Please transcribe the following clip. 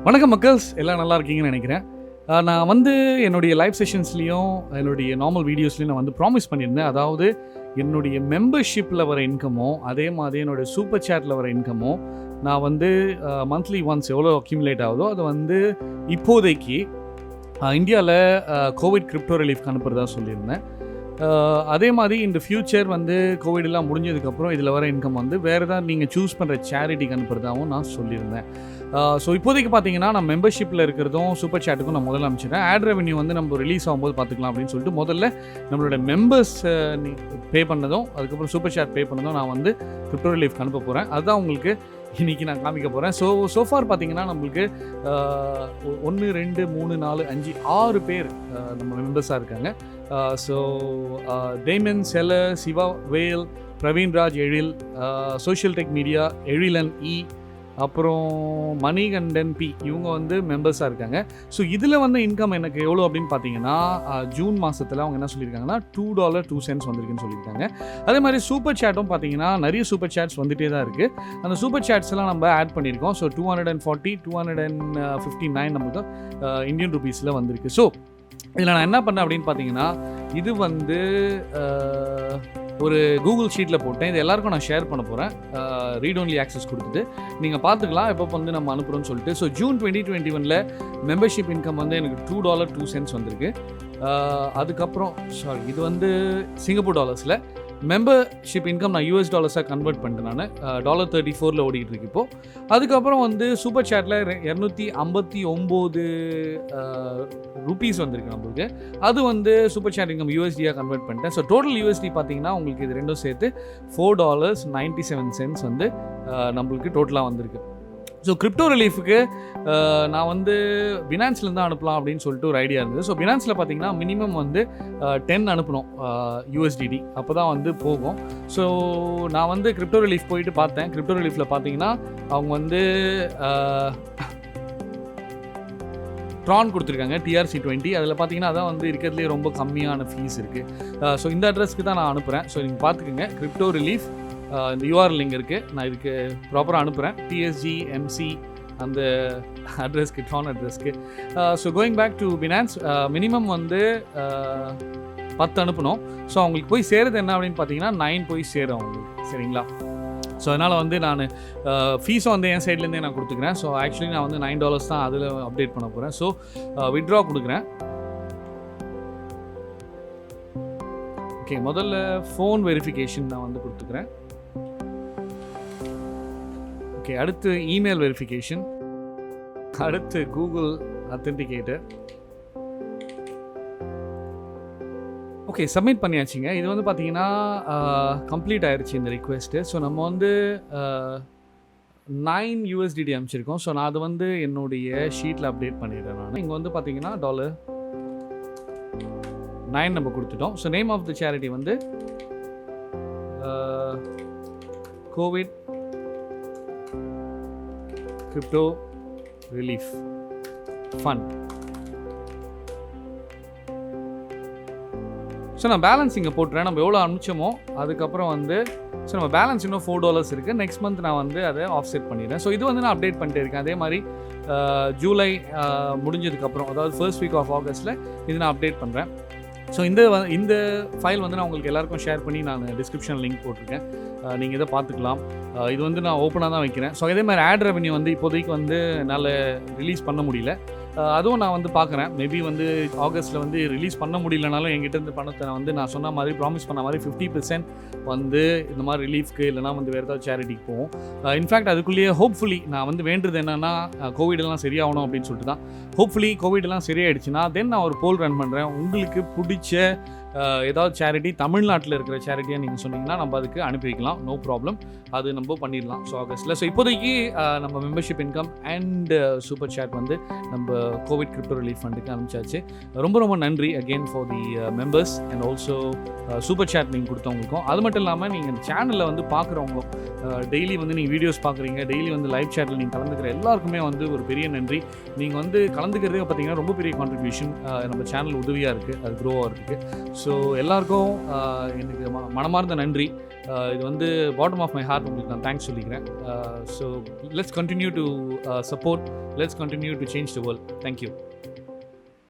வணக்கம் மக்கள்ஸ், எல்லாம் நல்லா இருக்கீங்கன்னு நினைக்கிறேன். நான் வந்து என்னுடைய லைவ் செஷன்ஸ்லேயும் என்னுடைய நார்மல் வீடியோஸ்லையும் நான் வந்து ப்ராமிஸ் பண்ணியிருந்தேன். அதாவது என்னுடைய மெம்பர்ஷிப்பில் வர இன்கமோ அதே மாதிரி என்னுடைய சூப்பர் சேட்டில் வர இன்கமோ நான் வந்து மந்த்லி ஒன்ஸ் எவ்வளோ அக்யூமுலேட் ஆகுதோ அதை வந்து இப்போதைக்கு இந்தியாவில் கோவிட் கிரிப்டோ ரிலீஃப்க்கு அனுப்புறதா சொல்லியிருந்தேன். அதே மாதிரி இந்த ஃப்யூச்சர் வந்து கோவிடெல்லாம் முடிஞ்சதுக்கப்புறம் இதில் வர இன்கம் வந்து வேறு ஏதாவது நீங்கள் சூஸ் பண்ணுற சேரிட்டிக்கு அனுப்புறதாகவும் நான் சொல்லியிருந்தேன். ஸோ இப்போதைக்கு பார்த்தீங்கன்னா நான் மெம்பர்ஷிப்பில் இருக்கிறதும் சூப்பர் சேட்டுக்கும் நான் முதல்ல அனுப்பிச்சிட்டேன். ஆட் ரெவன்யூ வந்து நம்ம ரிலீஸ் ஆகும்போது பார்த்துக்கலாம் அப்படின்னு சொல்லிட்டு முதல்ல நம்மளோட மெம்பர்ஸ் பே பண்ணதும் அதுக்கப்புறம் சூப்பர் சேட் பே பண்ணதும் நான் வந்து கிரிப்டோ ரிலீஃப்க்கு அனுப்ப போகிறேன். அதுதான் உங்களுக்கு இன்றைக்கி நான் காமிக்க போகிறேன். சோஃபார் பார்த்தீங்கன்னா நம்மளுக்கு 1 2 3 4 5 6 பேர் நம்ம மெம்பர்ஸாக இருக்காங்க. ஸோ டேமன், செலர், சிவா, வேல், பிரவீன்ராஜ், எழில், சோஷியல் டெக் மீடியா, எழிலன் இ, அப்புறம் மணிகண்டன் பி, இவங்க வந்து மெம்பர்ஸாக இருக்காங்க. ஸோ இதில் வந்து இன்கம் எனக்கு எவ்வளோ அப்படின்னு பார்த்தீங்கன்னா ஜூன் மாதத்தில் அவங்க என்ன சொல்லியிருக்காங்கன்னா $2.02 வந்திருக்குன்னு சொல்லியிருக்காங்க. அதே மாதிரி சூப்பர் சேட்டும் பார்த்தீங்கன்னா நிறைய சூப்பர் சேட்ஸ் வந்துகிட்டே தான் இருக்குது. அந்த சூப்பர் சேட்ஸ் எல்லாம் நம்ம ஆட் பண்ணியிருக்கோம். ஸோ 240 259 நமக்கு இந்தியன் ருபீஸில் வந்திருக்கு. ஸோ இதில் நான் என்ன பண்ணேன் அப்படின்னு பார்த்தீங்கன்னா இது வந்து ஒரு கூகுள் ஷீட்டில் போட்டேன். இது எல்லாருக்கும் நான் ஷேர் பண்ண போகிறேன். ரீட் ஒன்லி ஆக்சஸ் கொடுத்துட்டு நீங்கள் பார்த்துக்கலாம் எப்போ வந்து நம்ம அனுப்புகிறோம்னு சொல்லிட்டு. ஸோ ஜூன் 2021 மெம்பர்ஷிப் இன்கம் வந்து எனக்கு $2.02 வந்திருக்கு. அதுக்கப்புறம் இது வந்து சிங்கப்பூர் டாலர்ஸில் மெம்பர்ஷிப் இன்கம் நான் US டாலர்ஸாக கன்வெர்ட் பண்ணிட்டேன். நான் $34 ஓடிக்கிட்டு இருக்கு இப்போது. அதுக்கப்புறம் வந்து சூப்பர் சேட்டில் 259 ருபீஸ் வந்திருக்கு நம்மளுக்கு. அது வந்து super chat income USD convert பண்ணிட்டேன். ஸோ டோட்டல் USD பார்த்தீங்கன்னா உங்களுக்கு இது ரெண்டும் சேர்த்து $4.97 வந்து நம்மளுக்கு டோட்டலாக வந்திருக்கு. ஸோ கிரிப்டோ ரிலீஃபுக்கு நான் வந்து பினான்ஸ்லேருந்து தான் அனுப்பலாம் அப்படின்னு சொல்லிட்டு ஒரு ஐடியா இருந்தது. ஸோ பினான்ஸில் பார்த்தீங்கன்னா மினிமம் வந்து 10 அனுப்பணும் USDT, அப்போ தான் வந்து போகும். ஸோ நான் வந்து கிரிப்டோ ரிலீஃப் போயிட்டு பார்த்தேன். கிரிப்டோ ரிலீஃபில் பார்த்தீங்கன்னா அவங்க வந்து ட்ரான் கொடுத்துருக்காங்க TRC20. அதில் பார்த்தீங்கன்னா அதான் வந்து இருக்கிறதுலே ரொம்ப கம்மியான ஃபீஸ் இருக்குது. ஸோ இந்த அட்ரஸ்க்கு தான் நான் அனுப்புகிறேன். ஸோ நீங்கள் பார்த்துக்கோங்க, கிரிப்டோ ரிலீஃப் இந்த URL லிங்க் இருக்குது. நான் இதுக்கு ப்ராப்பராக அனுப்புகிறேன். TSGMC அந்த அட்ரஸ்க்கு, ட்ரான் அட்ரஸ்க்கு. So going back to finance, minimum வந்து 10 அனுப்பணும். ஸோ அவங்களுக்கு போய் சேருது என்ன அப்படின்னு பார்த்தீங்கன்னா 9 போய் சேரும் அவங்களுக்கு, சரிங்களா? ஸோ அதனால் வந்து நான் ஃபீஸும் வந்து என் சைட்லேருந்தே நான் கொடுத்துக்கிறேன். ஸோ ஆக்சுவலி நான் வந்து $9 தான் அதில் அப்டேட் பண்ண போகிறேன். ஸோ வித்ட்ரா கொடுக்குறேன். ஓகே, முதல்ல ஃபோன் வெரிஃபிகேஷன் நான் வந்து கொடுத்துக்கிறேன். ஓகே, அடுத்து இமெயில் வெரிஃபிகேஷன், அடுத்து கூகுள் அத்தென்டிகேட்டர். ஓகே, சப்மிட் பண்ணியாச்சுங்க. இது வந்து பார்த்தீங்கன்னா கம்ப்ளீட் ஆயிடுச்சு இந்த ரிக்வெஸ்ட்டு. ஸோ நம்ம வந்து 9 USDT அனுப்பிச்சிருக்கோம். ஸோ நான் அது வந்து என்னுடைய ஷீட்டில் அப்டேட் பண்ணிடுறேன். நான் இங்கே வந்து பார்த்தீங்கன்னா $9 நம்ம கொடுத்துட்டோம். So name of the charity வந்து Covid crypto Relief Fund. So நான் பேலன்ஸ் இங்கே போட்டுறேன். நம்ம எவ்வளோ அனுப்பிச்சோமோ அதுக்கப்புறம் வந்து ஸோ நம்ம பேலன்ஸ் இன்னும் $4 இருக்குது. நெக்ஸ்ட் மந்த் நான் வந்து அதை ஆஃப்செட் பண்ணிடுறேன். ஸோ இது வந்து நான் அப்டேட் பண்ணிட்டே இருக்கேன். அதே மாதிரி ஜூலை முடிஞ்சதுக்கப்புறம், அதாவது ஃபர்ஸ்ட் வீக் ஆஃப் ஆகஸ்ட்டில் இது நான் அப்டேட் பண்ணுறேன். ஸோ இந்த ஃபைல் வந்து நான் உங்களுக்கு எல்லாருக்கும் ஷேர் பண்ணி நான் டிஸ்கிரிப்ஷன் லிங்க் போட்டிருக்கேன். நீங்கள் இதை பார்த்துக்கலாம். இது வந்து நான் ஓப்பனாக தான் வைக்கிறேன். ஸோ அதே மாதிரி ஆட் ரெவன்யூ வந்து இப்போதைக்கு வந்து என்னால் ரிலீஸ் பண்ண முடியல. அதுவும் நான் வந்து பார்க்குறேன். மேபி வந்து ஆகஸ்ட்டில் வந்து ரிலீஸ் பண்ண முடியலனாலும் என்கிட்ட இருந்து பணத்தை நான் வந்து நான் சொன்ன மாதிரி ப்ராமிஸ் பண்ண மாதிரி 50% வந்து இந்த மாதிரி ரிலீஃப்க்கு இல்லைனா வந்து வேறு ஏதாவது சேரிட்டிக்கு போகும். இன்ஃபேக்ட் அதுக்குள்ளேயே ஹோப்ஃபுல்லி நான் வந்து வேண்டுறது என்னென்னா கோவிடெல்லாம் சரியாகணும் அப்படின்னு சொல்லிட்டு தான். ஹோப்ஃபுல்லி கோவிடெல்லாம் சரியாயிடுச்சுன்னா தென் நான் ஒரு போல் ரன் பண்ணுறேன். உங்களுக்கு பிடிச்ச ஏதாவது சேரிட்டி தமிழ்நாட்டில் இருக்கிற சேரிட்டியாக நீங்கள் சொன்னீங்கன்னா நம்ம அதுக்கு அனுப்பி வைக்கலாம். நோ ப்ராப்ளம், அது நம்ம பண்ணிடலாம். ஸோ ஆகஸ்ட்டில் ஸோ இப்போதைக்கு நம்ம membership income and super chat வந்து நம்ம கோவிட் கிரிப்டோ ரிலீஃப் ஃபண்டுக்கு அனுப்பிச்சாச்சு. ரொம்ப ரொம்ப நன்றி again for the members and also super chat நீங்கள் கொடுத்தவங்களுக்கும். அது மட்டும் இல்லாமல் நீங்கள் இந்த சேனலில் வந்து பார்க்குறவங்களும் டெய்லி வந்து நீங்கள் வீடியோஸ் பார்க்குறீங்க, டெய்லி வந்து லைவ் சேட்டில் நீங்கள் கலந்துக்கிற எல்லாருக்குமே வந்து ஒரு பெரிய நன்றி. நீங்கள் வந்து கலந்துக்கிறதுக்கு பார்த்தீங்கன்னா ரொம்ப பெரிய கான்ட்ரிபியூஷன் நம்ம சேனல் உதவியாக இருக்குது, அது க்ரோ ஆகிறதுக்கு. ஸோ ஸோ எல்லாருக்கும் எனக்கு மனமார்ந்த நன்றி. இது வந்து பாட்டம் ஆஃப் மை ஹார்ட் உங்களுக்கு நான் தேங்க்ஸ் சொல்லிக்கிறேன். So let's continue to support, let's continue to change the world. Thank you.